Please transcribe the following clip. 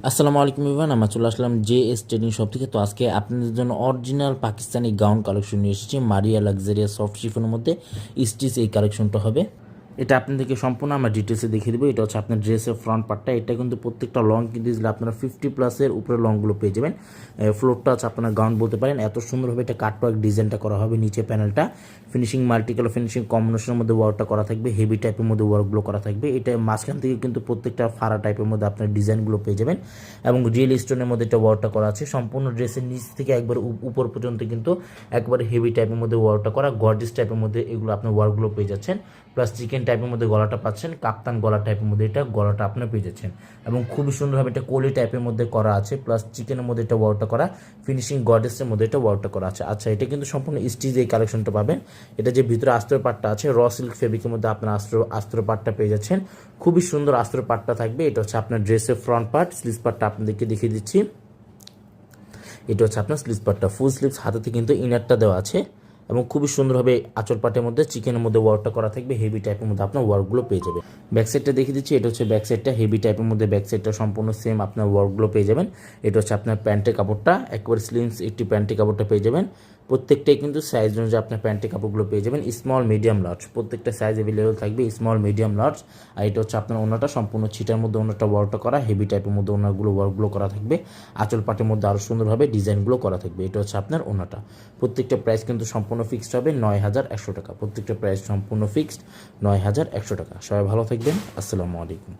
আসসালামু আলাইকুম ইভান, আমরা চলে আসলাম জেএস ট্রেডিং শপ থেকে। তো আজকে আপনাদের জন্য অরিজিনাল পাকিস্তানি গাউন কালেকশন নিয়ে এসেছি। মারিয়া লাক্সারিয়া সফট শিফনের মধ্যে স্টিচ এই কালেকশনটা হবে। এটা আপনাদেরকে সম্পূর্ণ আমরা ডিটেলসে দেখিয়ে দেবো। এটা হচ্ছে আপনার ড্রেসের ফ্রন্ট পার্টটা। এটা কিন্তু প্রত্যেকটা লং কিনতে দিলে আপনারা 50+ উপরে লংগুলো পেয়ে যাবেন। ফ্লোরটা হচ্ছে আপনারা গাউন বলতে পারেন। এত সুন্দরভাবে এটা কাটওয়ার্ক ডিজাইনটা করা হবে। নিচে প্যানেলটা ফিনিশিং মাল্টিকালার ফিনিশিং কম্বিনেশনের মধ্যে ওয়ার্কটা করা থাকবে। হেভি টাইপের মধ্যে ওয়ার্কগুলো করা থাকবে। এটা মাঝখান থেকে কিন্তু প্রত্যেকটা ফাড়া টাইপের মধ্যে আপনার ডিজাইনগুলো পেয়ে যাবেন এবং রিয়েল স্টোনের মধ্যে এটা ওয়ার্কটা করা আছে। সম্পূর্ণ ড্রেসের নিচ থেকে একবার উপর পর্যন্ত কিন্তু একবার হেভি টাইপের মধ্যে ওয়ার্কটা করা, গর্জিয়াস টাইপের মধ্যে এগুলো আপনার ওয়ার্কগুলো পেয়ে যাচ্ছেন। প্লাস চিকেন টাইপের মধ্যে গলাটা পাচ্ছেন, কাপ্তান গলা টাইপের মধ্যে এটা গলাটা আপনার পেয়ে যাচ্ছেন এবং খুবই সুন্দরভাবে এটা কোলি টাইপের মধ্যে করা আছে। প্লাস চিকেনের মধ্যে এটা ওয়ার্কটা করা, ফিনিশিং গর্জিয়াসের মধ্যে এটা ওয়ার্কটা করা আছে। আচ্ছা, এটা কিন্তু সম্পূর্ণ স্টিচ এই কালেকশনটা পাবেন। এটা যে ভিতরে আস্তর পাটটা আছে র সিল্ক ফেব্রিকের মধ্যে আপনার আস্তর পাটটা পেয়ে যাচ্ছেন। খুবই সুন্দর আস্তর পাটটা থাকবে। এটা হচ্ছে আপনার ড্রেসের ফ্রন্ট পার্ট। স্লিভ পার্টটা আপনাদেরকে দেখিয়ে দিচ্ছি। এটা হচ্ছে আপনার স্লিভ পার্টটা, ফুল স্লিভস, হাতেতে কিন্তু ইনারটা দেওয়া আছে এবং খুবই সুন্দরভাবে আঁচল পাটের মধ্যে চিকেনের মধ্যে ওয়ার্কটা করা থাকবে। হেভি টাইপের মধ্যে আপনার ওয়ার্কগুলো পেয়ে যাবে। ব্যাক সাইডটা দেখিয়ে দিচ্ছি। এটা হচ্ছে ব্যাক সাইডটা, হেভি টাইপের মধ্যে ব্যাক সাইডটা সম্পূর্ণ সেম আপনার ওয়ার্কগুলো পেয়ে যাবেন। এটা হচ্ছে আপনার প্যান্টের কাপড়টা, একবারে স্লিমস একটি প্যান্টের কাপড়টা পেয়ে যাবেন। প্রত্যেকটাই কিন্তু সাইজ অনুযায়ী আপনার প্যান্টের কাপড়গুলো পেয়ে যাবেন। স্মল মিডিয়াম লার্জ প্রত্যেকটা সাইজ অ্যাভেলেবেল থাকবে, স্মল মিডিয়াম লার্জ। আর এটা হচ্ছে আপনার ওনাটা সম্পূর্ণ ছিটার মধ্যে ওনাটা ওয়ার্কটা করা, হেভি টাইপের মধ্যে ওনাগুলো ওয়ার্কগুলো করা থাকবে। আঁচল পাটের মধ্যে আরও সুন্দরভাবে ডিজাইনগুলো করা থাকবে। এটা হচ্ছে আপনার ওনাটা। প্রত্যেকটা প্রাইস কিন্তু সম্পূর্ণ ফিক্সড হবে ৯,১০০ টাকা। প্রত্যেকটা প্রাইস সম্পূর্ণ ফিক্সড ৯,১০০ টাকা। সবাই ভালো থাকবেন। আসসালামু আলাইকুম।